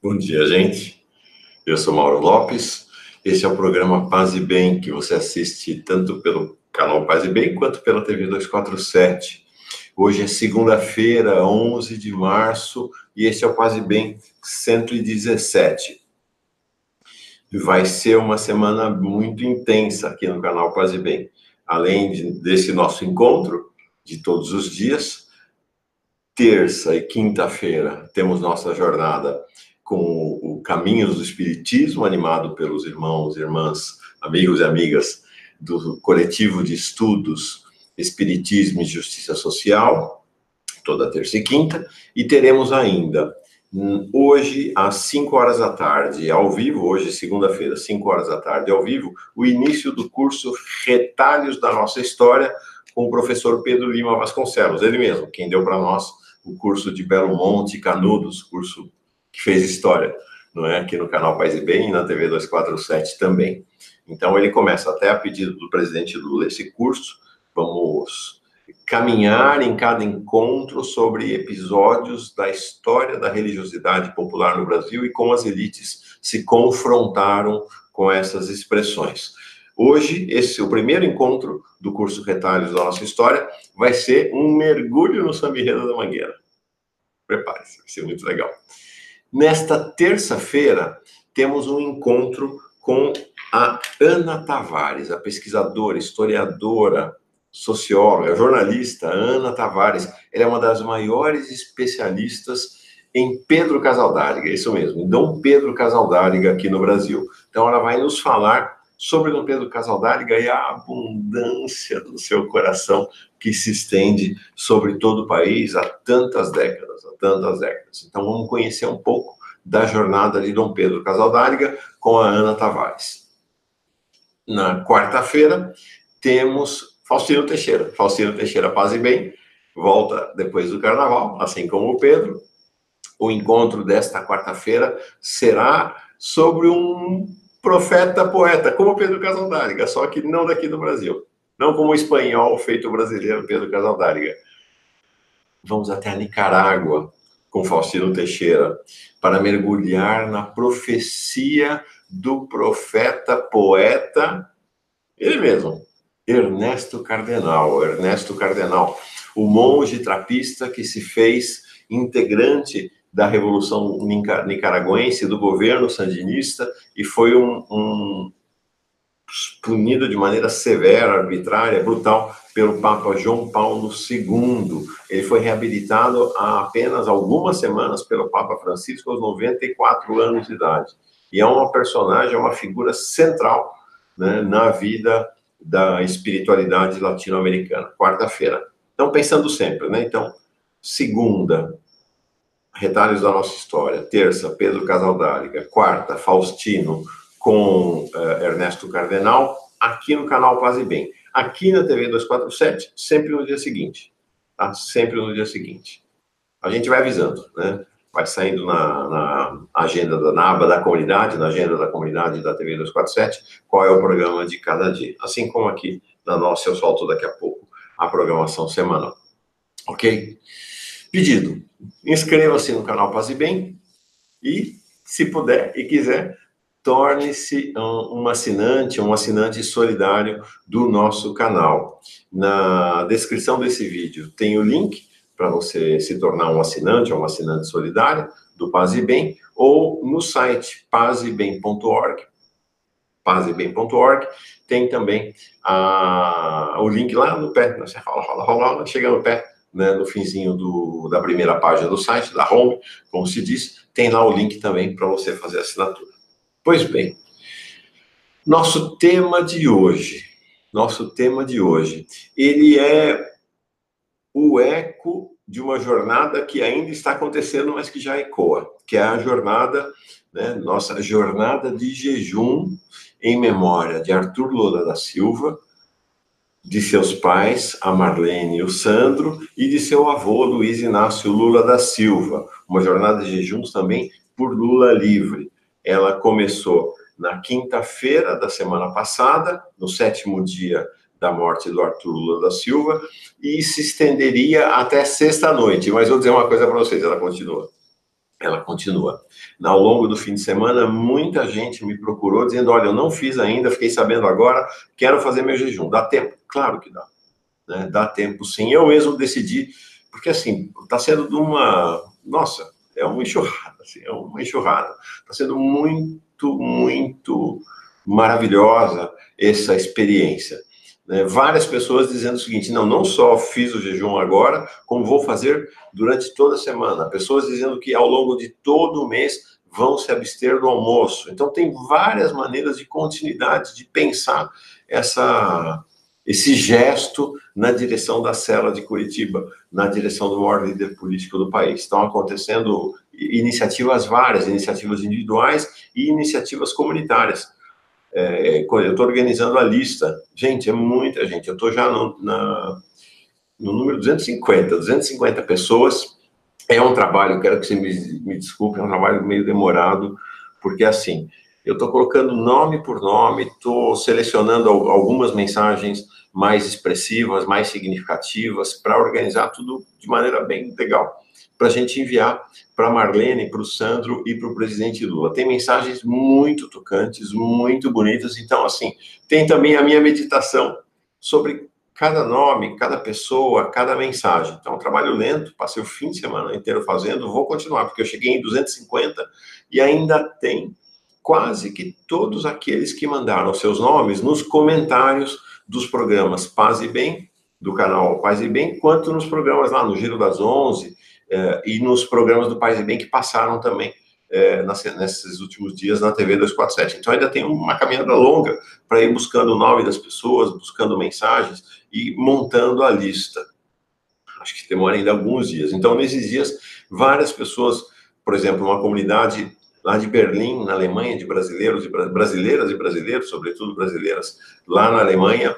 Bom dia, gente. Eu sou Mauro Lopes. Esse é o programa Paz e Bem, que você assiste tanto pelo canal Paz e Bem quanto pela TV 247. Hoje é segunda-feira, 11 de março, e esse é o Paz e Bem 117. Vai ser uma semana muito intensa aqui no canal Paz e Bem. Além desse nosso encontro de todos os dias, terça e quinta-feira temos nossa jornada com o Caminhos do Espiritismo, animado pelos irmãos, irmãs, amigos e amigas do coletivo de estudos Espiritismo e Justiça Social, toda terça e quinta, e teremos ainda hoje, às 5 horas da tarde, ao vivo, hoje, segunda-feira, 5 horas da tarde, ao vivo, o início do curso Retalhos da Nossa História, com o professor Pedro Lima Vasconcelos, ele mesmo, quem deu para nós o curso de Belo Monte, Canudos, curso que fez história, não é? Aqui no canal Paz e Bem e na TV 247 também. Então, ele começa até a pedido do presidente Lula esse curso. Vamos caminhar em cada encontro sobre episódios da história da religiosidade popular no Brasil e como as elites se confrontaram com essas expressões. Hoje, o primeiro encontro do curso Retalhos da Nossa História vai ser um mergulho no Samba Enredo da Mangueira. Prepare-se, vai ser muito legal. Nesta terça-feira, temos um encontro com a Ana Tavares, a pesquisadora, historiadora, socióloga, jornalista Ana Tavares. Ela é uma das maiores especialistas em Pedro Casaldáliga, isso mesmo, em Dom Pedro Casaldáliga aqui no Brasil. Então, ela vai nos falar sobre Dom Pedro Casaldáliga e a abundância do seu coração que se estende sobre todo o país há tantas décadas, Então, vamos conhecer um pouco da jornada de Dom Pedro Casaldáliga com a Ana Tavares. Na quarta-feira, temos Faustino Teixeira, Paz e Bem, volta depois do Carnaval, assim como o Pedro. O encontro desta quarta-feira será sobre um profeta-poeta, como Pedro Casaldáliga, só que não daqui do Brasil. Não como o espanhol feito brasileiro Pedro Casaldáliga. Vamos até a Nicarágua com Faustino Teixeira para mergulhar na profecia do profeta-poeta, ele mesmo, Ernesto Cardenal, o monge trapista que se fez integrante da Revolução Nicaragüense, do governo sandinista, e foi punido de maneira severa, arbitrária, brutal, pelo Papa João Paulo II. Ele foi reabilitado há apenas algumas semanas pelo Papa Francisco, aos 94 anos de idade. E é uma personagem, é uma figura central, né, na vida da espiritualidade latino-americana. Quarta-feira. Então, pensando sempre, né? Então, segunda, Retalhos da Nossa História. Terça, Pedro Casaldáliga. Quarta, Faustino com Ernesto Cardenal, aqui no canal Paz e Bem. Aqui na TV 247, sempre no dia seguinte. Tá? Sempre no dia seguinte. A gente vai avisando, né? Vai saindo na agenda, na aba da comunidade, na agenda da comunidade da TV 247, qual é o programa de cada dia. Assim como aqui na nossa, eu solto daqui a pouco a programação semanal. Ok? Pedido, inscreva-se no canal Paz e Bem e, se puder e quiser, torne-se um assinante solidário do nosso canal. Na descrição desse vídeo tem o link para você se tornar um assinante ou uma assinante solidária do Paz e Bem, ou no site pazebem.org, tem também o link lá no pé, você rola, chega no pé, né, no finzinho da primeira página do site, da home, como se diz, tem lá o link também para você fazer a assinatura. Pois bem, nosso tema de hoje, ele é o eco de uma jornada que ainda está acontecendo, mas que já ecoa, que é a jornada, né, nossa jornada de jejum em memória de Arthur Lula da Silva, de seus pais, a Marlene e o Sandro, e de seu avô, Luiz Inácio Lula da Silva. Uma jornada de jejuns também por Lula Livre. Ela começou na quinta-feira da semana passada, no 7º dia da morte do Arthur Lula da Silva, e se estenderia até sexta-noite. Mas vou dizer uma coisa para vocês, ela continua. ela continua. Ao longo do fim de semana, muita gente me procurou dizendo, olha, eu não fiz ainda, fiquei sabendo agora, quero fazer meu jejum. Dá tempo? Claro que dá. Né? Dá tempo, sim. Eu mesmo decidi, porque assim, está sendo de uma... Nossa, é uma enxurrada, assim, é uma enxurrada. Está sendo muito, muito maravilhosa essa experiência. Né? Várias pessoas dizendo o seguinte, não só fiz o jejum agora, como vou fazer durante toda a semana. Pessoas dizendo que ao longo de todo o mês vão se abster do almoço. Então, tem várias maneiras de continuidade, de pensar esse gesto na direção da cela de Curitiba, na direção do maior líder político do país. Estão acontecendo iniciativas várias, iniciativas individuais e iniciativas comunitárias. Eu estou organizando a lista. Gente, é muita gente. Eu estou já no número 250 pessoas. É um trabalho, quero que você me desculpe, é um trabalho meio demorado, porque assim, eu estou colocando nome por nome, estou selecionando algumas mensagens mais expressivas, mais significativas, para organizar tudo de maneira bem legal, para a gente enviar para a Marlene, para o Sandro e para o presidente Lula. Tem mensagens muito tocantes, muito bonitas, então assim, tem também a minha meditação sobre cada nome, cada pessoa, cada mensagem. Então, é um trabalho lento, passei o fim de semana inteiro fazendo, vou continuar, porque eu cheguei em 250 e ainda tem quase que todos aqueles que mandaram seus nomes nos comentários dos programas Paz e Bem, do canal Paz e Bem, quanto nos programas lá no Giro das 11 e nos programas do Paz e Bem que passaram também nesses últimos dias na TV 247. Então, ainda tem uma caminhada longa para ir buscando o nome das pessoas, buscando mensagens e montando a lista. Acho que demora ainda alguns dias. Então, nesses dias, várias pessoas, por exemplo, uma comunidade lá de Berlim, na Alemanha, de brasileiros e brasileiras e brasileiros, sobretudo brasileiras, lá na Alemanha,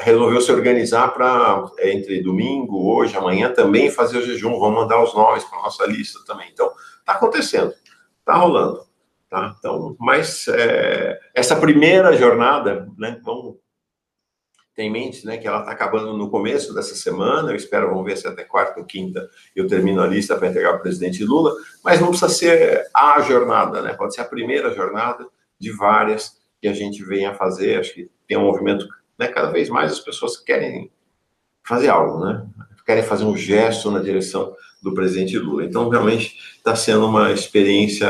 resolveu se organizar para, entre domingo, hoje, amanhã, também fazer o jejum. Vão mandar os nomes para a nossa lista também. Então, está acontecendo, está rolando. Tá? Então, mas essa primeira jornada, né, vamos ter em mente, né, que ela está acabando no começo dessa semana, eu espero, vamos ver se até quarta ou quinta eu termino a lista para entregar para o presidente Lula, mas não precisa ser a jornada, né, pode ser a primeira jornada de várias que a gente venha fazer. Acho que tem um movimento, né, cada vez mais as pessoas querem fazer algo, né, querem fazer um gesto na direção do presidente Lula. Então, realmente, está sendo uma experiência,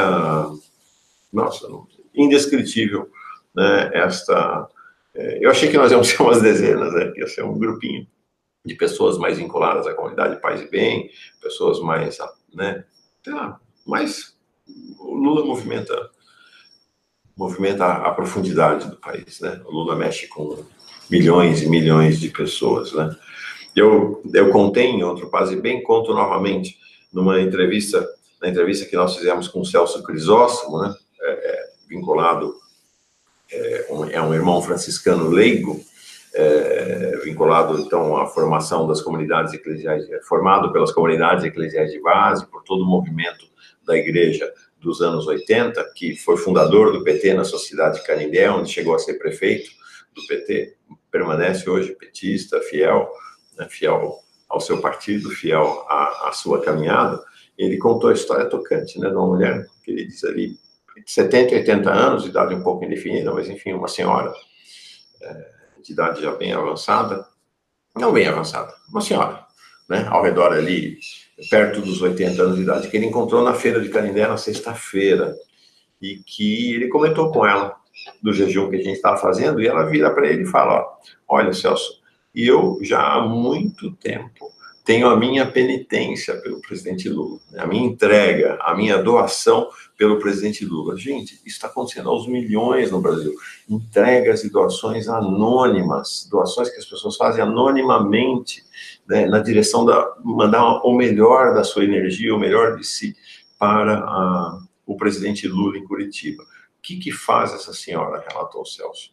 nossa, indescritível, né, eu achei que nós íamos ser umas dezenas, né? Que ia ser um grupinho de pessoas mais vinculadas à comunidade Paz e Bem, pessoas mais, né? Sei lá, mas o Lula movimenta a profundidade do país, né? O Lula mexe com milhões e milhões de pessoas, né? Eu contei em outro Paz e Bem, conto novamente na entrevista que nós fizemos com o Celso Crisóstomo, né? Vinculado, é um irmão franciscano leigo, vinculado, então, à formação das comunidades eclesiais, formado pelas comunidades eclesiais de base, por todo o movimento da igreja dos anos 80, que foi fundador do PT na sociedade de Canindé, onde chegou a ser prefeito do PT, permanece hoje petista, fiel, né, fiel ao seu partido, fiel à sua caminhada. Ele contou a história tocante, né, de uma mulher, que ele diz ali, 70, 80 anos, idade um pouco indefinida, mas enfim, uma senhora de idade já bem avançada, não bem avançada, uma senhora, né, ao redor ali, perto dos 80 anos de idade, que ele encontrou na feira de Canindé na sexta-feira, e que ele comentou com ela do jejum que a gente estava fazendo, e ela vira para ele e fala, olha, Celso, eu já há muito tempo tenho a minha penitência pelo presidente Lula, a minha entrega, a minha doação pelo presidente Lula. Gente, isso está acontecendo aos milhões no Brasil. Entregas e doações anônimas, doações que as pessoas fazem anonimamente, né, na direção da mandar o melhor da sua energia, o melhor de si para o presidente Lula em Curitiba. O que faz essa senhora, relatou o Celso?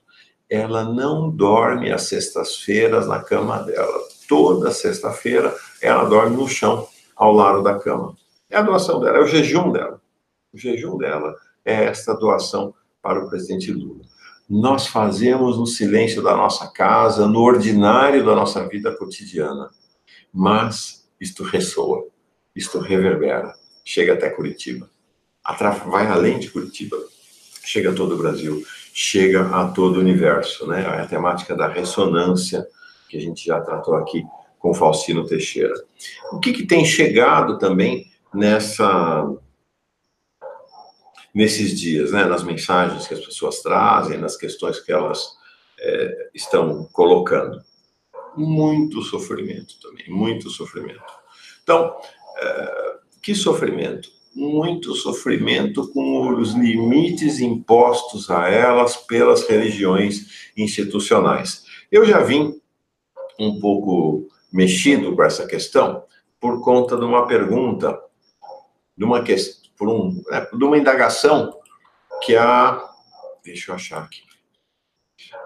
Ela não dorme às sextas-feiras na cama dela. Toda sexta-feira ela dorme no chão, ao lado da cama. É a doação dela, é o jejum dela. O jejum dela é esta doação para o presidente Lula. Nós fazemos no silêncio da nossa casa, no ordinário da nossa vida cotidiana. Mas isto ressoa, isto reverbera. chega até Curitiba. Vai além de Curitiba, chega a todo o Brasil, chega a todo o universo, né? A temática da ressonância, que a gente já tratou aqui com Faustino Teixeira. O que tem chegado também nesses dias, né? Nas mensagens que as pessoas trazem, nas questões que elas estão colocando? Muito sofrimento também, muito sofrimento. Então, que sofrimento? Muito sofrimento com os limites impostos a elas pelas religiões institucionais. Eu já vim um pouco mexido com essa questão por conta de uma pergunta, de uma indagação que deixa eu achar aqui,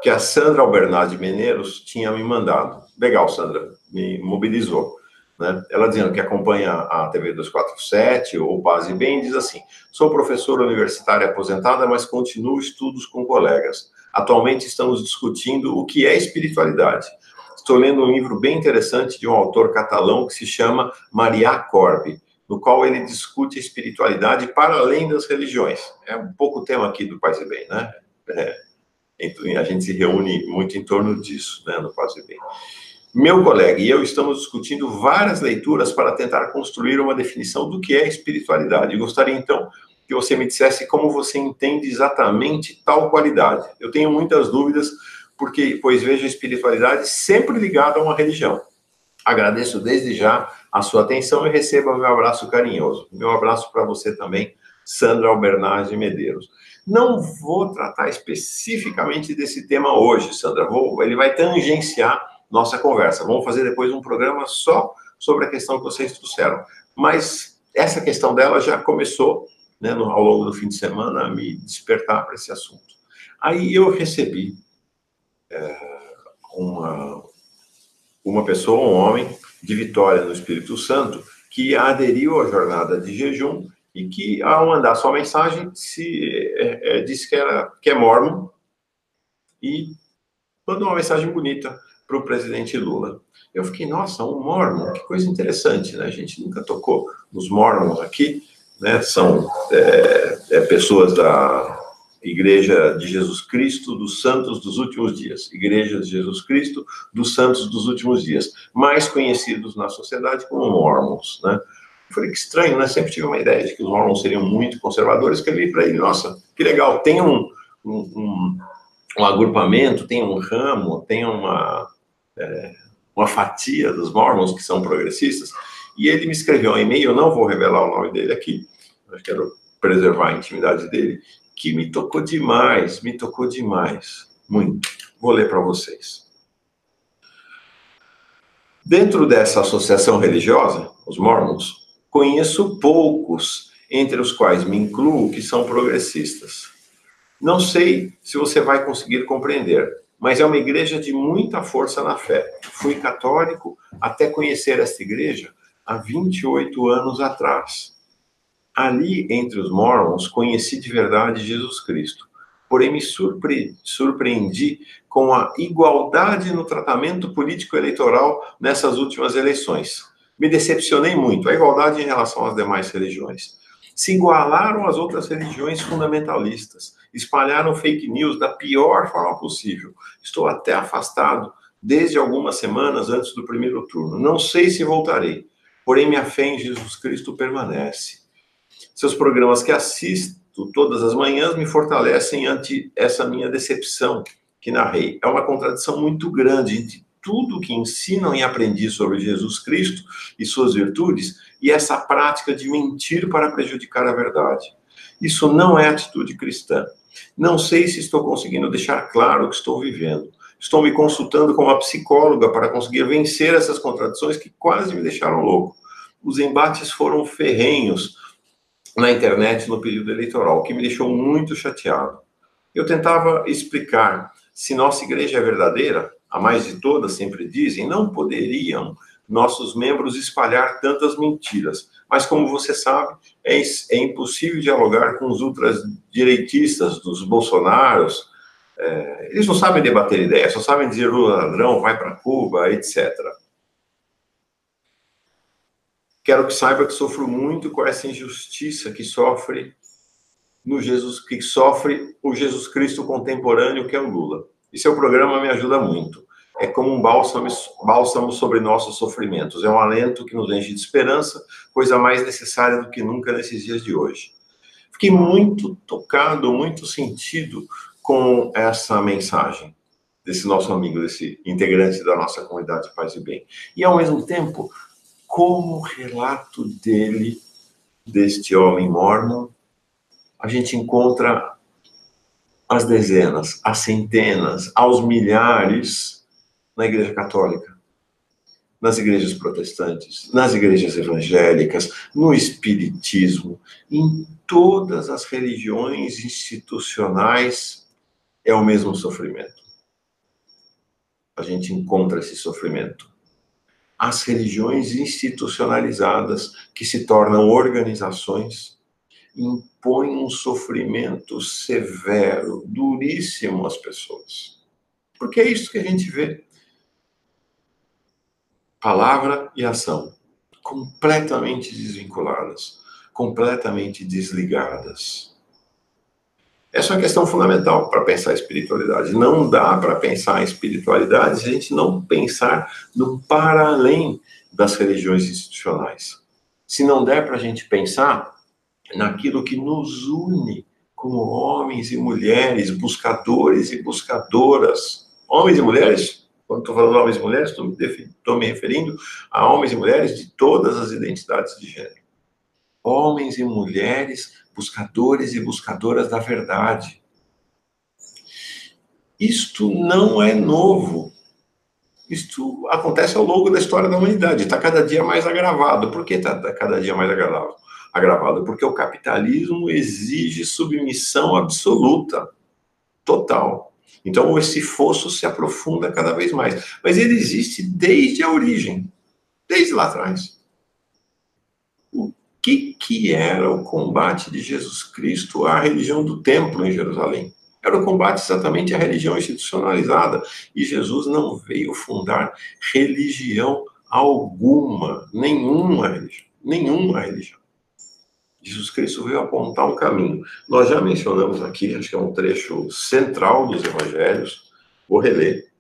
que a Sandra Albernaz Meneiros tinha me mandado. Legal, Sandra, me mobilizou. Né? Ela dizendo que acompanha a TV 247 ou Paz e Bem, diz assim: sou professora universitária aposentada, mas continuo estudos com colegas. Atualmente estamos discutindo o que é espiritualidade. Estou lendo um livro bem interessante de um autor catalão que se chama Marià Corbi, no qual ele discute a espiritualidade para além das religiões. É um pouco o tema aqui do Paz e Bem, né? A gente se reúne muito em torno disso, né, no Paz e Bem. Meu colega e eu estamos discutindo várias leituras para tentar construir uma definição do que é espiritualidade. Gostaria, então, que você me dissesse como você entende exatamente tal qualidade. Eu tenho muitas dúvidas, pois vejo a espiritualidade sempre ligada a uma religião. Agradeço desde já a sua atenção e receba meu abraço carinhoso. Meu abraço para você também, Sandra Albernaz de Medeiros. Não vou tratar especificamente desse tema hoje, Sandra. Ele vai tangenciar nossa conversa. Vamos fazer depois um programa só sobre a questão que vocês trouxeram. Mas essa questão dela já começou, né, ao longo do fim de semana, a me despertar para esse assunto. Aí eu recebi uma pessoa, um homem, de Vitória, no Espírito Santo, que aderiu à jornada de jejum e que, ao mandar sua mensagem, disse que é mórmon e mandou uma mensagem bonita para o presidente Lula. Eu fiquei, nossa, um mórmon, que coisa interessante, né? A gente nunca tocou nos mórmons aqui, né? São pessoas da Igreja de Jesus Cristo dos Santos dos Últimos Dias. Igreja de Jesus Cristo dos Santos dos Últimos Dias. Mais conhecidos na sociedade como mórmons, né? Eu falei, que estranho, né? Sempre tive uma ideia de que os mórmons seriam muito conservadores. Escrevi para ele, nossa, que legal, tem um agrupamento, tem um ramo, tem uma fatia dos mórmons que são progressistas, e ele me escreveu um e-mail, eu não vou revelar o nome dele aqui, eu quero preservar a intimidade dele, que me tocou demais, muito. Vou ler para vocês. Dentro dessa associação religiosa, os mórmons, conheço poucos, entre os quais me incluo, que são progressistas. Não sei se você vai conseguir compreender, mas é uma igreja de muita força na fé. Fui católico até conhecer esta igreja há 28 anos atrás. Ali, entre os mórmons, conheci de verdade Jesus Cristo. Porém, me surpreendi com a igualdade no tratamento político-eleitoral nessas últimas eleições. Me decepcionei muito. A igualdade em relação às demais religiões. Se igualaram às outras religiões fundamentalistas. Espalharam fake news da pior forma possível. Estou até afastado desde algumas semanas antes do primeiro turno. Não sei se voltarei. Porém, minha fé em Jesus Cristo permanece. Seus programas que assisto todas as manhãs me fortalecem ante essa minha decepção que narrei. É uma contradição muito grande entre tudo que ensinam e aprendi sobre Jesus Cristo e suas virtudes e essa prática de mentir para prejudicar a verdade. Isso não é atitude cristã. Não sei se estou conseguindo deixar claro o que estou vivendo. Estou me consultando com uma psicóloga para conseguir vencer essas contradições que quase me deixaram louco. Os embates foram ferrenhos na internet no período eleitoral, o que me deixou muito chateado. Eu tentava explicar, se nossa igreja é verdadeira, a mais de todas sempre dizem, não poderiam nossos membros espalhar tantas mentiras. Mas, como você sabe, é impossível dialogar com os ultradireitistas, dos Bolsonaros. Eles não sabem debater ideias, só sabem dizer Lula ladrão, vai para Cuba, etc. Quero que saiba que sofro muito com essa injustiça que sofre o Jesus Cristo contemporâneo, que é o Lula. E seu programa me ajuda muito. É como um bálsamo sobre nossos sofrimentos. É um alento que nos enche de esperança, coisa mais necessária do que nunca nesses dias de hoje. Fiquei muito tocado, muito sentido com essa mensagem desse nosso amigo, desse integrante da nossa comunidade Paz e Bem. E, ao mesmo tempo, como o relato dele, deste homem mórmon, a gente encontra as dezenas, as centenas, aos milhares na Igreja Católica, nas igrejas protestantes, nas igrejas evangélicas, no espiritismo, em todas as religiões institucionais, é o mesmo sofrimento. A gente encontra esse sofrimento. As religiões institucionalizadas, que se tornam organizações, impõem um sofrimento severo, duríssimo às pessoas. Porque é isso que a gente vê. Palavra e ação, completamente desvinculadas, completamente desligadas. Essa é uma questão fundamental para pensar a espiritualidade. Não dá para pensar a espiritualidade se a gente não pensar no para além das religiões institucionais. Se não der para a gente pensar naquilo que nos une como homens e mulheres, buscadores e buscadoras. Homens e mulheres, quando estou falando homens e mulheres, estou me referindo a homens e mulheres de todas as identidades de gênero. Homens e mulheres, buscadores e buscadoras da verdade. Isto não é novo. Isto acontece ao longo da história da humanidade. Está cada dia mais agravado. Por que está cada dia mais agravado? Porque o capitalismo exige submissão absoluta, total. Então, esse fosso se aprofunda cada vez mais. Mas ele existe desde a origem, desde lá atrás. O que era o combate de Jesus Cristo à religião do templo em Jerusalém? Era o combate exatamente à religião institucionalizada. E Jesus não veio fundar religião alguma, nenhuma religião. Jesus Cristo veio apontar um caminho. Nós já mencionamos aqui, acho que é um trecho central dos evangelhos, vou reler,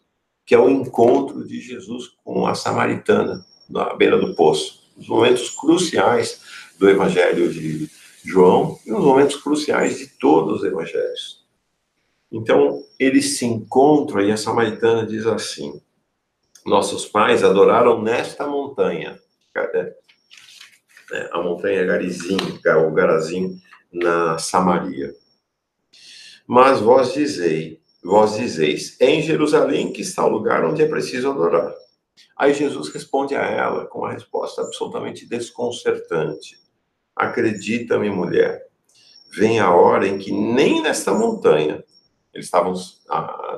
que é o encontro de Jesus com a samaritana, na beira do poço. Os momentos cruciais do evangelho de João e os momentos cruciais de todos os evangelhos. Então, eles se encontram e a samaritana diz assim: nossos pais adoraram nesta montanha. A montanha Garizim, ou Garazim, na Samaria. Mas vós dizeis, em Jerusalém que está o lugar onde é preciso adorar. Aí Jesus responde a ela com uma resposta absolutamente desconcertante. Acredita-me, mulher, vem a hora em que nem nesta montanha, eles estavam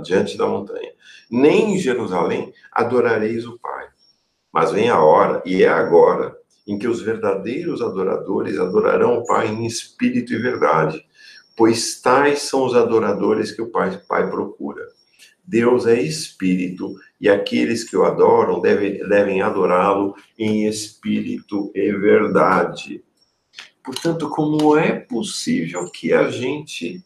diante da montanha, nem em Jerusalém adorareis o Pai. Mas vem a hora, e é agora, em que os verdadeiros adoradores adorarão o Pai em espírito e verdade, pois tais são os adoradores que o Pai procura. Deus é espírito, e aqueles que o adoram devem adorá-lo em espírito e verdade. Portanto, como é possível que a gente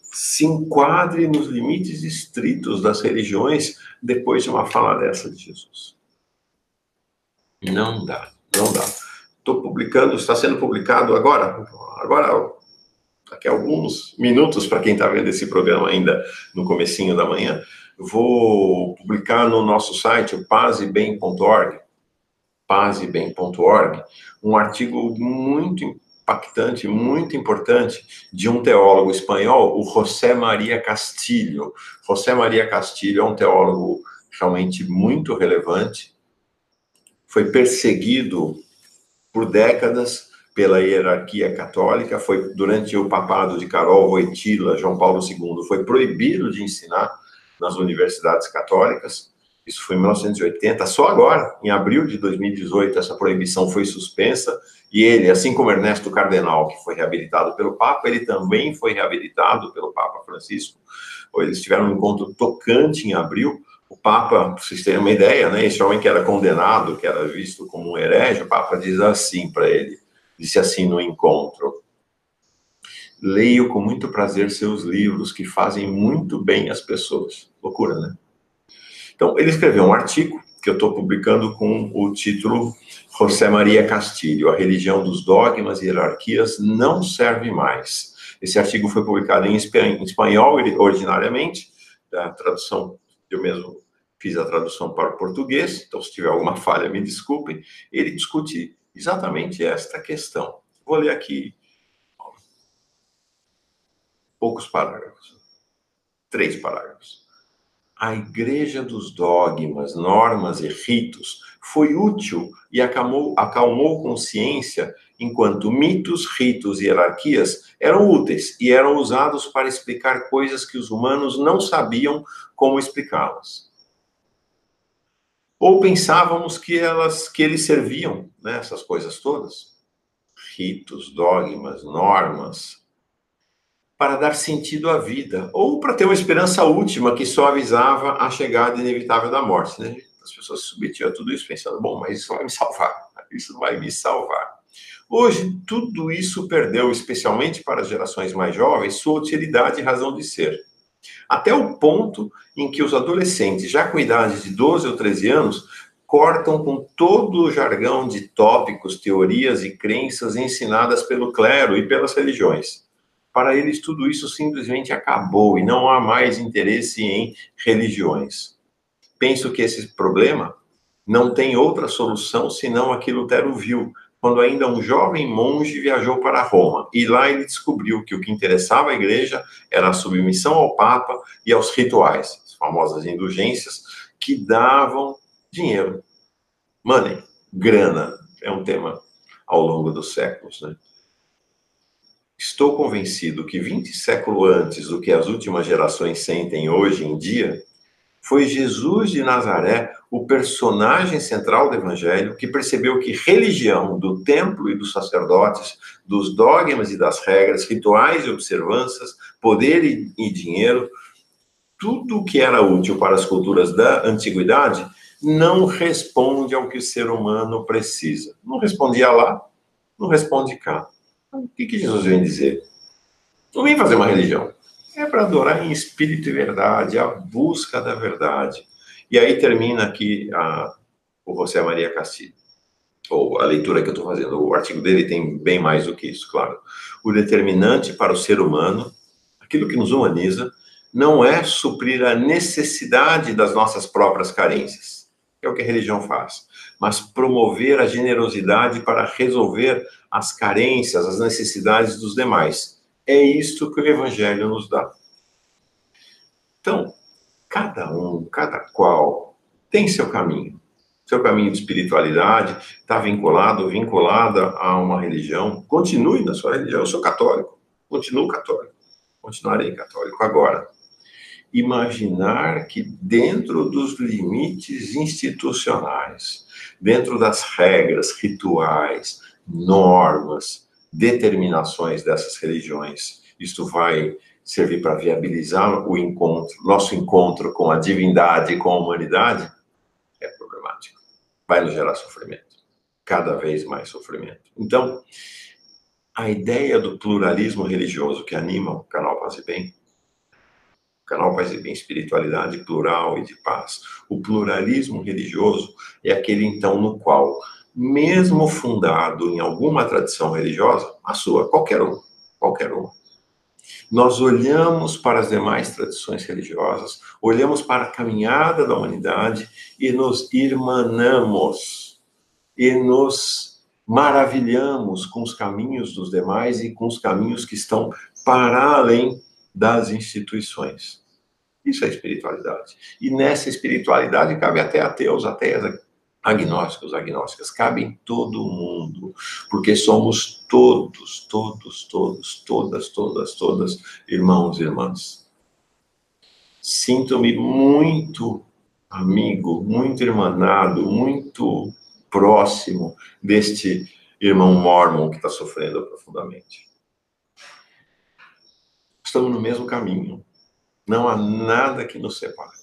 se enquadre nos limites estritos das religiões depois de uma fala dessa de Jesus? Não dá. Estou publicando, está sendo publicado agora, daqui a alguns minutos, para quem está vendo esse programa ainda no comecinho da manhã, vou publicar no nosso site, o pazebem.org, um artigo muito impactante, muito importante, de um teólogo espanhol, o José María Castillo. José María Castillo é um teólogo realmente muito relevante, foi perseguido por décadas pela hierarquia católica, foi durante o papado de Carol Wojtyla, João Paulo II, foi proibido de ensinar nas universidades católicas. Isso foi em 1980, só agora, em abril de 2018, essa proibição foi suspensa, e ele, assim como Ernesto Cardenal, que foi reabilitado pelo Papa, ele também foi reabilitado pelo Papa Francisco. Eles tiveram um encontro tocante em abril, O Papa, para vocês terem uma ideia, né, esse homem que era condenado, que era visto como um herege, o Papa diz assim para ele, disse assim no encontro: leio com muito prazer seus livros, que fazem muito bem às pessoas. Loucura, né? Então, ele escreveu um artigo que eu estou publicando com o título José Maria Castilho, A Religião dos Dogmas e Hierarquias Não Serve Mais. Esse artigo foi publicado em espanhol, originariamente, a tradução, eu mesmo fiz a tradução para o português, então se tiver alguma falha, me desculpem. Ele discute exatamente esta questão. Vou ler aqui poucos parágrafos, 3 parágrafos. A Igreja dos Dogmas, Normas e Ritos foi útil e acalmou consciência, enquanto mitos, ritos e hierarquias eram úteis e eram usados para explicar coisas que os humanos não sabiam como explicá-las. Ou pensávamos que eles serviam, né, essas coisas todas, ritos, dogmas, normas, para dar sentido à vida, ou para ter uma esperança última que só avisava a chegada inevitável da morte, né? As pessoas se submetiam a tudo isso pensando, bom, mas isso vai me salvar, isso vai me salvar. Hoje, tudo isso perdeu, especialmente para as gerações mais jovens, sua utilidade e razão de ser. Até o ponto em que os adolescentes, já com idade de 12 ou 13 anos, cortam com todo o jargão de tópicos, teorias e crenças ensinadas pelo clero e pelas religiões. Para eles, tudo isso simplesmente acabou e não há mais interesse em religiões. Penso que esse problema não tem outra solução senão a que Lutero viu, quando ainda um jovem monge viajou para Roma. E lá ele descobriu que o que interessava à igreja era a submissão ao Papa e aos rituais, as famosas indulgências, que davam dinheiro. Money, grana, é um tema ao longo dos séculos, né? Estou convencido que 20 séculos antes do que as últimas gerações sentem hoje em dia, foi Jesus de Nazaré o personagem central do Evangelho que percebeu que religião do templo e dos sacerdotes, dos dogmas e das regras, rituais e observâncias, poder e dinheiro, tudo o que era útil para as culturas da antiguidade, não responde ao que o ser humano precisa. Não respondia lá, não responde cá. O que Jesus vem dizer? Não vem fazer uma religião. É para adorar em espírito e verdade, a busca da verdade. E aí termina aqui o José Maria Castilho, ou a leitura que eu estou fazendo. O artigo dele tem bem mais do que isso, claro. O determinante para o ser humano, aquilo que nos humaniza, não é suprir a necessidade das nossas próprias carências, que é o que a religião faz, mas promover a generosidade para resolver as carências, as necessidades dos demais. É isto que o Evangelho nos dá. Então, cada qual tem seu caminho. Seu caminho de espiritualidade está vinculada a uma religião. Continue na sua religião. Eu sou católico. Continuo católico. Continuarei católico agora. Imaginar que dentro dos limites institucionais, dentro das regras, rituais, normas, determinações dessas religiões, isto vai servir para viabilizar o encontro, nosso encontro com a divindade e com a humanidade, é problemático. Vai nos gerar sofrimento, cada vez mais sofrimento. Então, a ideia do pluralismo religioso que anima o canal Paz e Bem, o canal Paz e Bem, espiritualidade plural e de paz. O pluralismo religioso é aquele, então, no qual, mesmo fundado em alguma tradição religiosa, a sua, qualquer uma, nós olhamos para as demais tradições religiosas, olhamos para a caminhada da humanidade e nos irmanamos, e nos maravilhamos com os caminhos dos demais e com os caminhos que estão para além das instituições. Isso é espiritualidade. E nessa espiritualidade cabe até ateus, ateias, agnósticos, agnósticas, cabe em todo mundo, porque somos todos, todas, irmãos e irmãs. Sinto-me muito amigo, muito irmanado, muito próximo deste irmão mórmon que está sofrendo profundamente. Estamos no mesmo caminho. Não há nada que nos separe.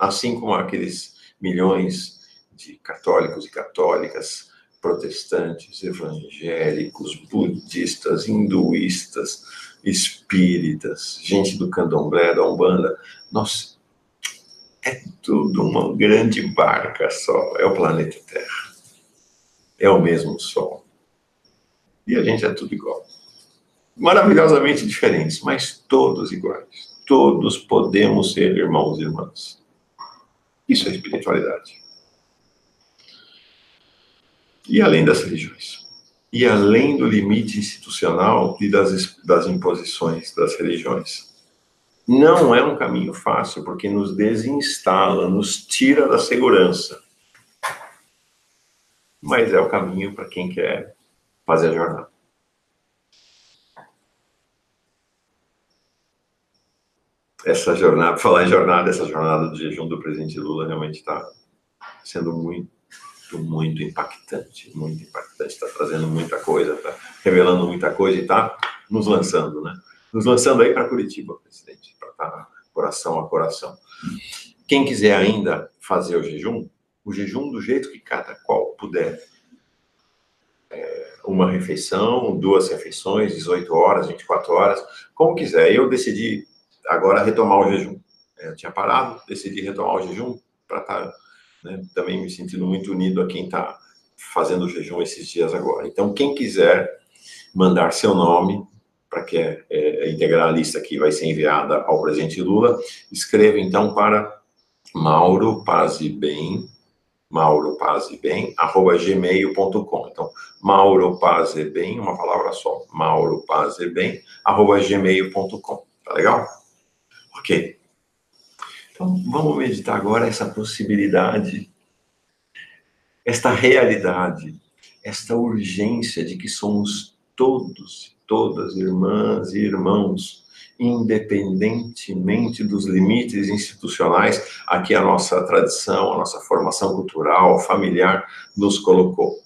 assim como aqueles milhões de católicos e católicas, protestantes, evangélicos, budistas, hinduístas, espíritas, gente do candomblé, da Umbanda. Nossa, é tudo uma grande barca só. É o planeta Terra. É o mesmo Sol. E a gente é tudo igual. Maravilhosamente diferentes, mas todos iguais. Todos podemos ser irmãos e irmãs. Isso é espiritualidade. E além das religiões. E além do limite institucional e das imposições das religiões. Não é um caminho fácil, porque nos desinstala, nos tira da segurança. Mas é o caminho para quem quer fazer a jornada. Essa jornada, falar em jornada, essa jornada do jejum do presidente Lula realmente está sendo muito impactante, está trazendo muita coisa, está revelando muita coisa e está nos lançando, né? Nos lançando aí para Curitiba, presidente, para estar coração a coração. Quem quiser ainda fazer o jejum do jeito que cada qual puder, uma refeição, 2 refeições, 18 horas, 24 horas, como quiser. Eu decidi agora retomar o jejum. Eu tinha parado, decidi retomar o jejum para estar, né, também me sentindo muito unido a quem está fazendo o jejum esses dias agora. Então, quem quiser mandar seu nome para que integrar a lista que vai ser enviada ao presidente Lula, escreva então para Mauro Paz e Bem, @gmail.com. Então, Mauro Paz e Bem, uma palavra só, Mauro Paz e Bem, @gmail.com. Tá legal? Ok. Então, vamos meditar agora essa possibilidade, esta realidade, esta urgência de que somos todos, todas irmãs e irmãos, independentemente dos limites institucionais a que a nossa tradição, a nossa formação cultural, familiar nos colocou.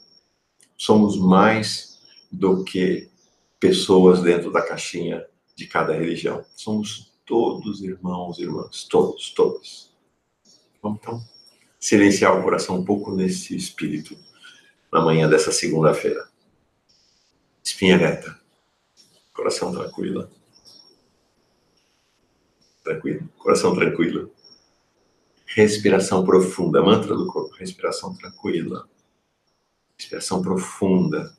Somos mais do que pessoas dentro da caixinha de cada religião. Somos todos irmãos e irmãs, todos, todas. Vamos então silenciar o coração um pouco nesse espírito na manhã dessa segunda-feira. Espinha reta, coração tranquilo. Tranquilo, coração tranquilo. Respiração profunda, mantra do corpo, respiração tranquila. Respiração profunda.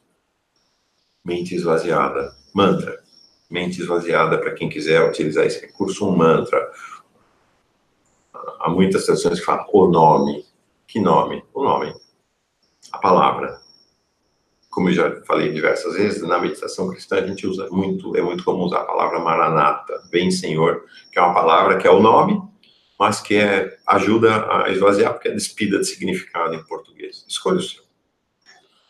Mente esvaziada, mantra. Mente esvaziada, para quem quiser utilizar esse recurso, um mantra. Há muitas traduções que falam o nome. Que nome? O nome. A palavra. Como eu já falei diversas vezes, na meditação cristã a gente usa muito, é muito comum usar a palavra Maranata, vem Senhor, que é uma palavra que é o nome, mas que ajuda a esvaziar, porque é despida de significado em português. Escolha o seu.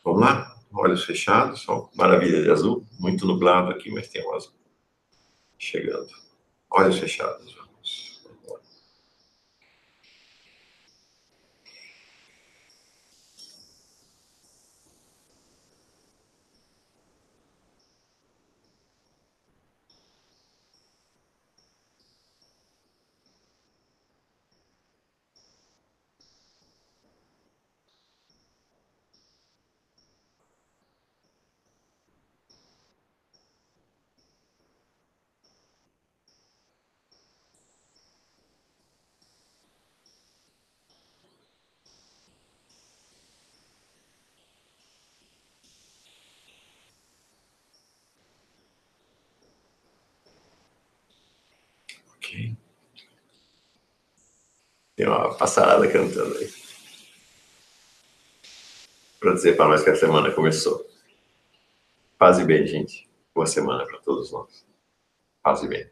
Vamos lá? Olhos fechados, ó, maravilha de azul, muito nublado aqui, mas tem um azul chegando. Olhos fechados, vamos. Ok. Tem uma passarada cantando aí. Para dizer para nós que a semana começou. Paz e bem, gente. Boa semana para todos nós. Paz e bem.